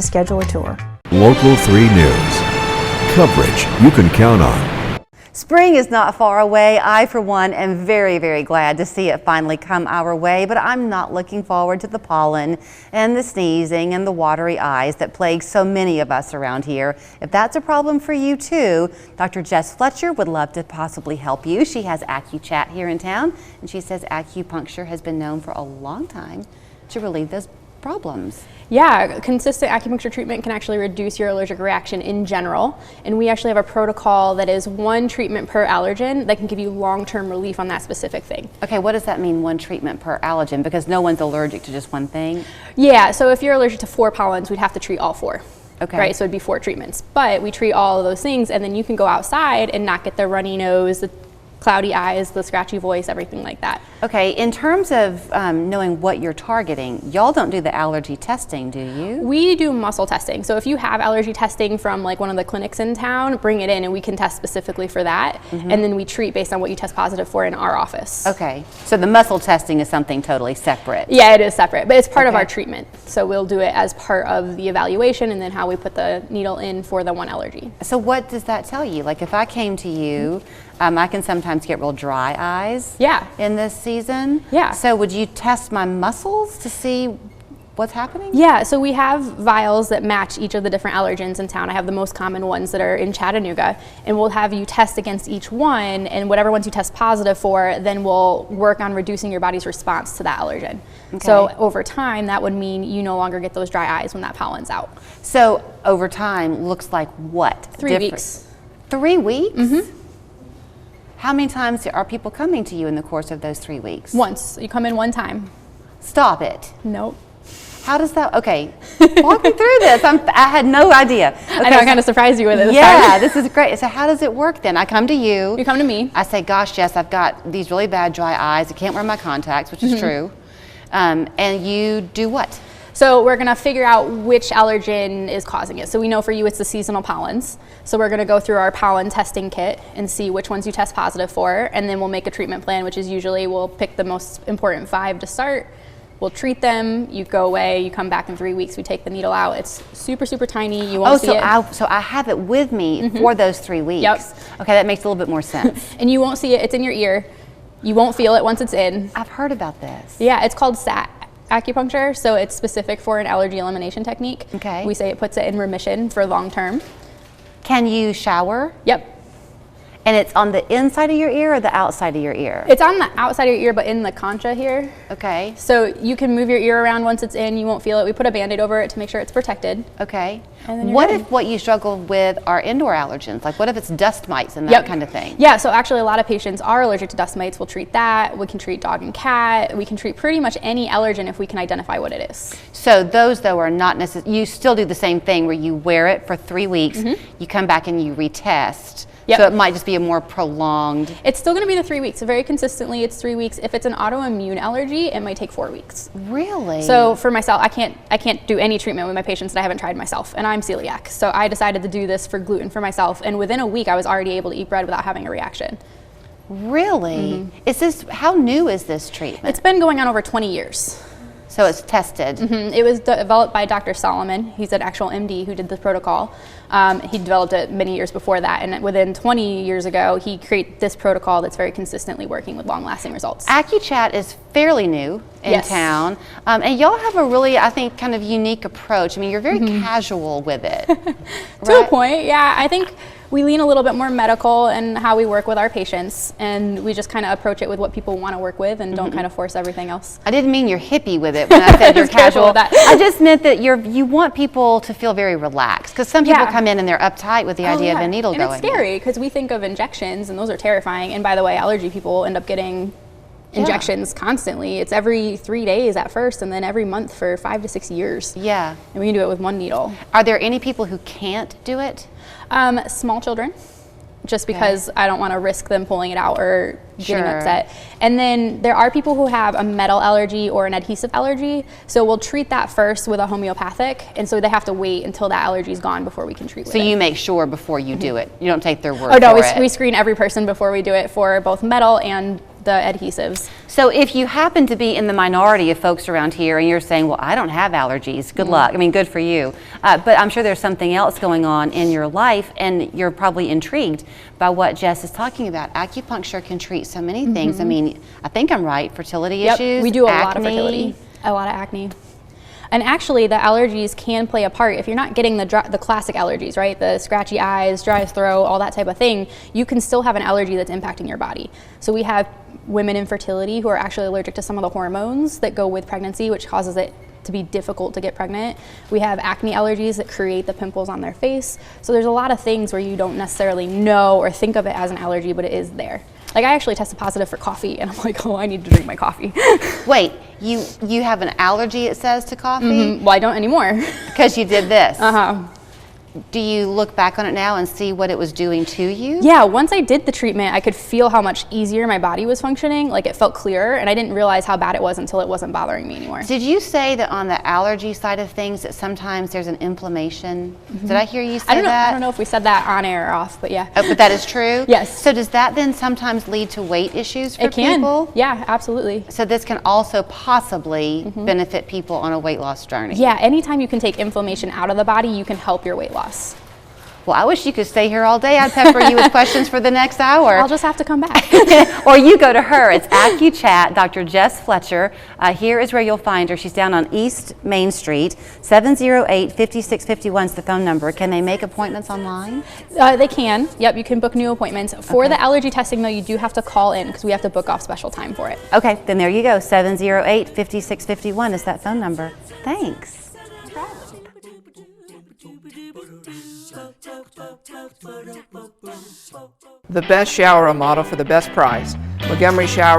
Schedule a tour. Local 3 News. Coverage you can count on. Spring is not far away. I, for one, am very, very glad to see it finally come our way, but I'm not looking forward to the pollen and the sneezing and the watery eyes that plague so many of us around here. If that's a problem for you too, Dr. Jess Fletcher would love to possibly help you. She has Acu Chatt here in town, and she says acupuncture has been known for a long time to relieve those problems. Yeah, consistent acupuncture treatment can actually reduce your allergic reaction in general. And we actually have a protocol that is 1 treatment per allergen that can give you long-term relief on that specific thing. Okay, what does that mean, 1 treatment per allergen? Because no one's allergic to just one thing? Yeah, so if you're allergic to 4 pollens, we'd have to treat all 4. Okay. Right, so it'd be 4 treatments. But we treat all of those things, and then you can go outside and not get the runny nose, the cloudy eyes, the scratchy voice, everything like that. Okay, in terms of knowing what you're targeting, y'all don't do the allergy testing, do you? We do muscle testing. So if you have allergy testing from like one of the clinics in town, bring it in and we can test specifically for that. And then we treat based on what you test positive for in our office. Okay, so the muscle testing is something totally separate. Yeah, it is separate, but it's part of our treatment. So we'll do it as part of the evaluation and then how we put the needle in for the 1 allergy. So what does that tell you? Like if I came to you, I can sometimes get real dry eyes in this season. Yeah. So would you test my muscles to see what's happening? Yeah, so we have vials that match each of the different allergens in town. I have the most common ones that are in Chattanooga, and we'll have you test against each one, and whatever ones you test positive for, then we'll work on reducing your body's response to that allergen. Okay. So over time, that would mean you no longer get those dry eyes when that pollen's out. So over time looks like what? 3 weeks. 3 weeks? How many times are people coming to you in the course of those 3 weeks? Once. You come in 1 time. Stop it. Nope. How does that, okay, walk me through this. I had no idea. Okay, I know, I kind of surprised you with it. Yeah, this is great. So how does it work then? I come to you. You come to me. I say, gosh, Jess, I've got these really bad dry eyes. I can't wear my contacts, which is true. And you do what? So we're gonna figure out which allergen is causing it. So we know for you it's the seasonal pollens. So we're gonna go through our pollen testing kit and see which ones you test positive for, and then we'll make a treatment plan, which is usually we'll pick the most important 5 to start. We'll treat them, you go away, you come back in 3 weeks, we take the needle out. It's super, super tiny, you won't see it. So I have it with me for those 3 weeks. Yep. Okay, that makes a little bit more sense. And you won't see it, it's in your ear. You won't feel it once it's in. I've heard about this. Yeah, it's called SAT acupuncture, so it's specific for an allergy elimination technique. Okay. We say it puts it in remission for long term. Can you shower? Yep. And it's on the inside of your ear or the outside of your ear? It's on the outside of your ear, but in the concha here. Okay. So you can move your ear around once it's in, you won't feel it. We put a Band-Aid over it to make sure it's protected. Okay. And then what if what you struggle with are indoor allergens? Like what if it's dust mites and that kind of thing? Yeah, so actually a lot of patients are allergic to dust mites. We'll treat that. We can treat dog and cat. We can treat pretty much any allergen if we can identify what it is. So those though are not necessary. You still do the same thing where you wear it for 3 weeks, you come back and you retest. Yep. So it might just be a more prolonged. It's still going to be the 3 weeks. So very consistently, it's 3 weeks. If it's an autoimmune allergy, it might take 4 weeks. Really? So for myself, I can't do any treatment with my patients that I haven't tried myself, and I'm celiac. So I decided to do this for gluten for myself, and within a week, I was already able to eat bread without having a reaction. Really? How new is this treatment? It's been going on over 20 years. So it's tested. It was developed by Dr. Solomon. He's an actual MD who did the protocol. He developed it many years before that, and within 20 years ago, he created this protocol that's very consistently working with long-lasting results. Acu Chatt is fairly new in town, and y'all have a really, I think, kind of unique approach. I mean, you're very casual with it. To a point, yeah. I think we lean a little bit more medical in how we work with our patients, and we just kind of approach it with what people want to work with and don't kind of force everything else. I didn't mean you're hippie with it when I said you're casual. I just meant that you want people to feel very relaxed, because some people come in and they're uptight with the idea of a needle going in. And it's scary because we think of injections, and those are terrifying. And by the way, allergy people end up getting injections constantly. It's every 3 days at first, and then every month for 5 to 6 years. Yeah. And we can do it with 1 needle. Are there any people who can't do it? Small children, just because I don't want to risk them pulling it out or getting upset. And then there are people who have a metal allergy or an adhesive allergy, so we'll treat that first with a homeopathic, and so they have to wait until that allergy is gone before we can treat with it. So you make sure before you do it. You don't take their word for it. We screen every person before we do it for both metal and the adhesives. So if you happen to be in the minority of folks around here and you're saying, well, I don't have allergies, good luck. I mean, good for you. But I'm sure there's something else going on in your life, and you're probably intrigued by what Jess is talking about. Acupuncture can treat so many things. I mean, I think I'm right, fertility issues, we do a acne. lot of fertility, a lot of acne. And actually, the allergies can play a part. If you're not getting the classic allergies, right, the scratchy eyes, dry throat, all that type of thing, you can still have an allergy that's impacting your body. So we have women in fertility who are actually allergic to some of the hormones that go with pregnancy, which causes it to be difficult to get pregnant. We have acne allergies that create the pimples on their face. So there's a lot of things where you don't necessarily know or think of it as an allergy, but it is there. Like, I actually tested positive for coffee, and I'm like, oh, I need to drink my coffee. Wait, you have an allergy, it says, to coffee? Well, I don't anymore. Because you did this. Uh-huh. Do you look back on it now and see what it was doing to you? Yeah, once I did the treatment, I could feel how much easier my body was functioning. Like, it felt clearer, and I didn't realize how bad it was until it wasn't bothering me anymore. Did you say that on the allergy side of things that sometimes there's an inflammation? Did I hear you say that? I don't know if we said that on air or off, but yeah. Oh, but that is true? Yes. So does that then sometimes lead to weight issues for It can. people? Yeah, absolutely. So this can also possibly benefit people on a weight loss journey? Yeah, anytime you can take inflammation out of the body, you can help your weight loss. Well, I wish you could stay here all day. I'd pepper you with questions for the next hour. I'll just have to come back. Or you go to her. It's Acu Chatt, Dr. Jess Fletcher. Here is where you'll find her. She's down on East Main Street. 708-5651 is the phone number. Can they make appointments online? They can. Yep, you can book new appointments. For the allergy testing, though, you do have to call in because we have to book off special time for it. Okay, then there you go. 708-5651 is that phone number. Thanks. The best shower remodel for the best price. Montgomery Shower